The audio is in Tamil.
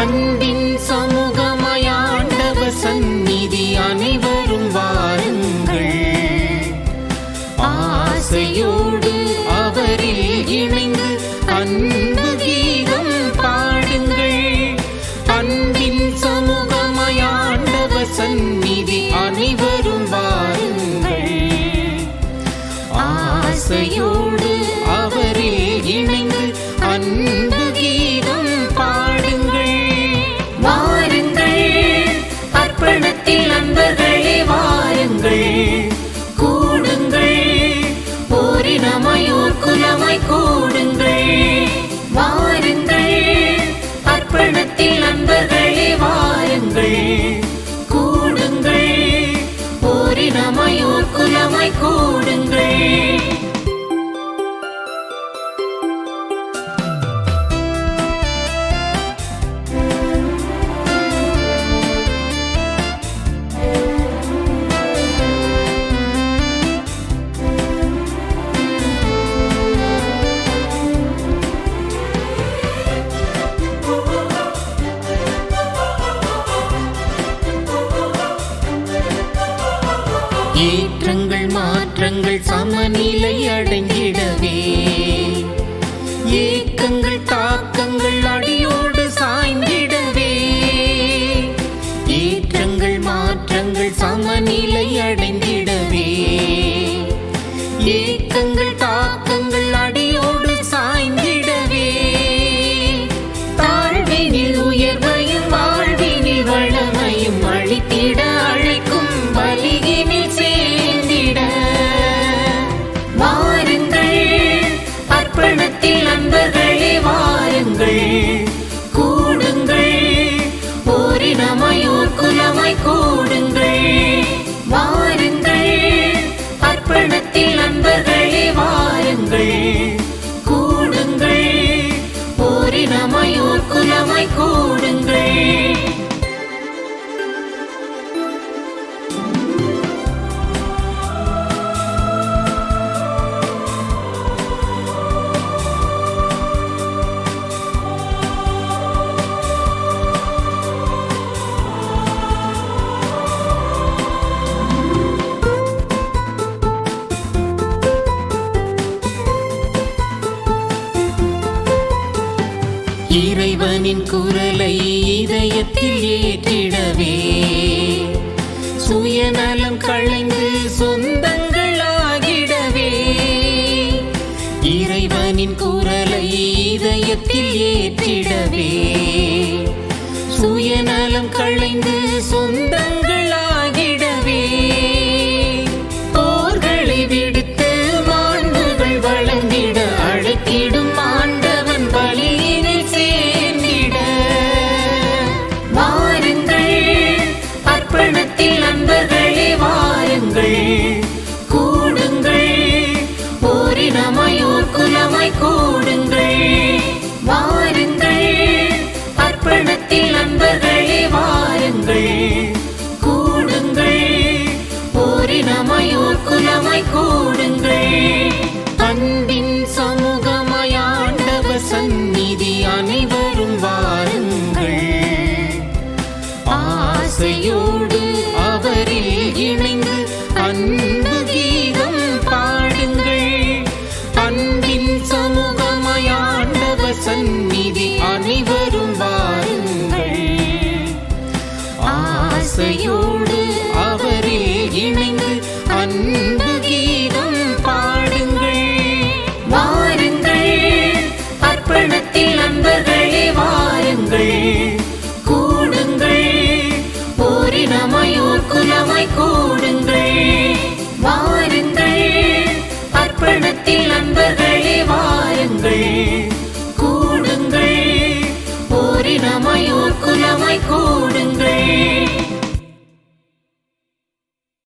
அன்பின் சமூகமாயாண்டவ சந்நிதி அனைவரும் வாருங்கள். ஆசையோடு அவரில் இணைந்து அன்பு கீதம் பாடுங்கள். அன்பின் சமூகமாயாண்டவ சந்நிதி அனைவரும் வாருங்கள். ஆசையோடு அவரில் இணைந்து அன்பு கீதம் பாடுங்கள். வாருங்கள் அர்ப்பணத்தில் அன்பர்களே வாருங்கள். கூடுங்கள் ஓரினமாயோர் குலமாய் கூடுங்கள். வாருங்கள் அர்ப்பணத்தில் அன்பர்களே வாருங்கள். கூடுங்கள் ஓரினமாயோர் குலமாய் கூடுங்கள். ஏற்றங்கள் மாற்றங்கள் சமநிலை அடைந்திடவே ஏக்கங்கள் தாக்கங்கள் அடியோடு சாய்ந்திடவே. ஏற்றங்கள் மாற்றங்கள் சமநிலை அடைந்திடவே ஏக்கங்கள் தாக்கங்கள் அடியோடு சாய்ந்திடவே. தாழ்வினில் உயர்வையும் வாழ்வினில் வளமையும் அளித்திட அழைக்கும் பலியினில் சேர்ந்திட. வாருங்கள் அர்ப்பணத்தில் அன்பர்களே வாருங்கள். கூடுங்கள் ஓரினமாயோர் குலமாய் கூடுங்கள். வாருங்கள் அர்ப்பணத்தில் அன்பர்களே வாருங்கள். கூடுங்கள் ஓரினமாயோர் குலமாய் கூடுங்கள். இறைவனின் குரலை இதயத்தில் ஏற்றிடவே சுயநலம் களைந்து சொந்தங்களாகிடவே. இறைவனின் குரலை இதயத்தில் ஏற்றிடவே சுயநலம் களைந்து சொந்தங்களாகிடவே. போர்களை விடுத்து மாண்புகள் வழங்கிட அழைத்திடும் ஆண்டவன் பலியினில் சேர்ந்திட. வாருங்கள் அர்ப்பணத்தில் அன்பர்களே வாருங்கள். கூடுங்கள் ஓரினமாயோர் குலமாய் கூடுங்கள். வாருங்கள் அர்ப்பணத்தில் அன்பர்களே வாருங்கள். கூடுங்கள் ஓரினமாயோர் குலமாய் கூடுங்கள். அன்பின் சமூகமாயாண்டவ சந்நிதி அனைவரும் வாருங்கள். ஆசையோடு அவரில் இணைந்து அன்பு கீதம் பாடுங்கள். அன்பின் சமூகமாயாண்டவ சந்நிதி அனைவரும் வாருங்கள். ஆசையோடு அவரில் இணைந்து அன்பு கீதம் பாடுங்கள். வாருங்கள் அர்ப்பணத்தில் அன்பர்களே வாருங்கள். கூடுங்கள் ஓரினமாயோர் குலமாய் கூடுங்கள். வாருங்கள் அர்ப்பணத்தில் அன்பர்களே வாருங்கள். கூடுங்கள் ஓரினமாயோர் குலமாய் கூடுங்கள்.